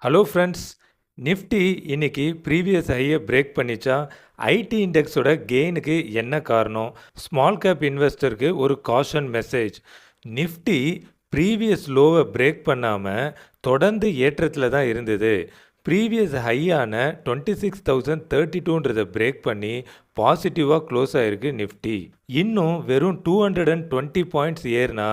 Hello friends. Nifty இன்னைக்கு previous ஹையை break பண்ணிச்சா? ஐடி இண்டெக்ஸோட கெயினுக்கு என்ன காரணம்? ஸ்மால் கேப் இன்வெஸ்டருக்கு ஒரு காஷன் மெசேஜ். நிஃப்டி ப்ரீவியஸ் லோவை பிரேக் பண்ணாமல் தொடர்ந்து ஏற்றத்தில் தான் இருந்தது. ப்ரீவியஸ் ஹையான 26,032 பிரேக் பண்ணி பாசிட்டிவாக க்ளோஸ் ஆகிருக்கு நிஃப்டி. இன்னும் வெறும் 220 பாயிண்ட்ஸ் ஏறினா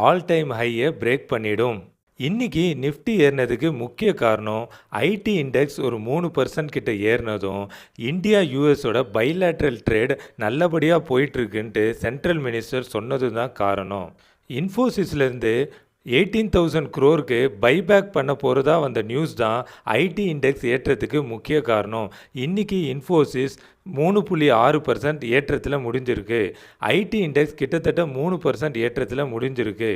ஆல் டைம் ஹையை பிரேக் பண்ணிடும். இன்னைக்கு நிஃப்டி ஏறினதுக்கு முக்கிய காரணம் ஐடி இண்டெக்ஸ் ஒரு 3% கிட்ட ஏறினதும் இந்தியா யூஎஸோட பைலேட்ரல் ட்ரேட் நல்லபடியாக போயிட்டுருக்குன்ட்டு சென்ட்ரல் மினிஸ்டர் சொன்னது தான் காரணம். இன்ஃபோசிஸ்லேருந்து 18,000 crore பைபேக் பண்ண போகிறதா வந்த நியூஸ் தான் ஐடி இண்டெக்ஸ் ஏற்றத்துக்கு முக்கிய காரணம். இன்றைக்கி இன்ஃபோசிஸ் 3.6% ஏற்றத்தில் முடிஞ்சிருக்கு. ஐடி இண்டெக்ஸ் கிட்டத்தட்ட 3% ஏற்றத்தில் முடிஞ்சிருக்கு.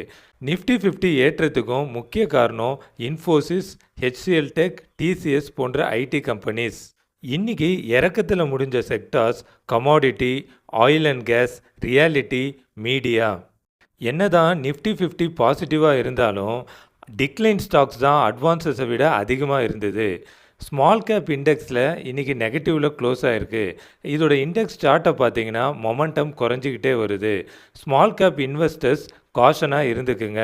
நிஃப்டி 50 ஏற்றத்துக்கும் முக்கிய காரணம் இன்ஃபோசிஸ், HCL டெக், TCS போன்ற ஐடி கம்பெனிஸ். இன்றைக்கி இறக்கத்தில் முடிஞ்ச sectors commodity, oil and gas, reality, media. என்னதான் நிஃப்டி 50 பாசிட்டிவாக இருந்தாலும் டிக்ளைன் ஸ்டாக்ஸ் தான் அட்வான்ஸஸை விட அதிகமாக இருந்தது. ஸ்மால் கேப் இண்டெக்ஸில் இன்றைக்கி நெகட்டிவில் க்ளோஸ் ஆகிருக்கு. இதோட இண்டெக்ஸ் சார்ட்டை பார்த்தீங்கன்னா மொமெண்டம் குறைஞ்சிக்கிட்டே வருது. ஸ்மால் கேப் இன்வெஸ்டர்ஸ் காஷனாக இருந்துக்குங்க.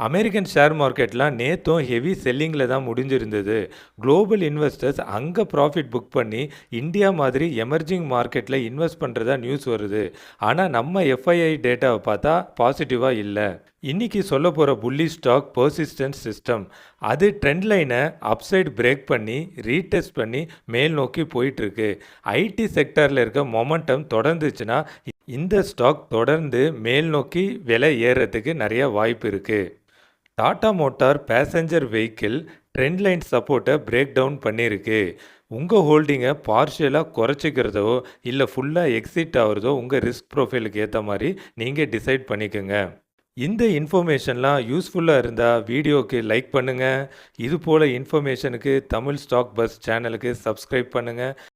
அமெரிக்கன் ஷேர் மார்க்கெட்லாம் நேற்றும் ஹெவி செல்லிங்கில் தான் முடிஞ்சிருந்தது. குளோபல் இன்வெஸ்டர்ஸ் அங்கே ப்ராஃபிட் புக் பண்ணி இந்தியா மாதிரி எமர்ஜிங் மார்க்கெட்டில் இன்வெஸ்ட் பண்ணுறதா நியூஸ் வருது. ஆனால் நம்ம எஃப்ஐஐ டேட்டாவை பார்த்தா பாசிட்டிவாக இல்லை. இன்றைக்கி சொல்ல போகிற புல்லி ஸ்டாக் பர்சிஸ்டன்ஸ் சிஸ்டம். அது ட்ரெண்ட் லைனை அப்சைட் பிரேக் பண்ணி ரீடெஸ்ட் பண்ணி மேல் நோக்கி போயிட்டுருக்கு. ஐடி செக்டரில் இருக்க மொமெண்டம் தொடர்ந்துச்சுன்னா இந்த ஸ்டாக் தொடர்ந்து மேல் நோக்கி விலை ஏறுறதுக்கு நிறைய வாய்ப்பு இருக்குது. Tata motor passenger vehicle trend line சப்போர்ட்டை பிரேக் டவுன் பண்ணியிருக்கு. உங்கள் ஹோல்டிங்கை பார்ஷியலாக குறைச்சிக்கிறதோ இல்லை ஃபுல்லாக எக்ஸிட் ஆகிறதோ உங்கள் ரிஸ்க் ப்ரொஃபைலுக்கு ஏற்ற மாதிரி நீங்கள் டிசைட் பண்ணிக்கோங்க. இந்த இன்ஃபர்மேஷன்லாம் யூஸ்ஃபுல்லாக இருந்தால் வீடியோவுக்கு லைக் பண்ணுங்கள். இது போல் இன்ஃபர்மேஷனுக்கு தமிழ் ஸ்டாக் பஸ் சேனலுக்கு சப்ஸ்கிரைப் பண்ணுங்கள்.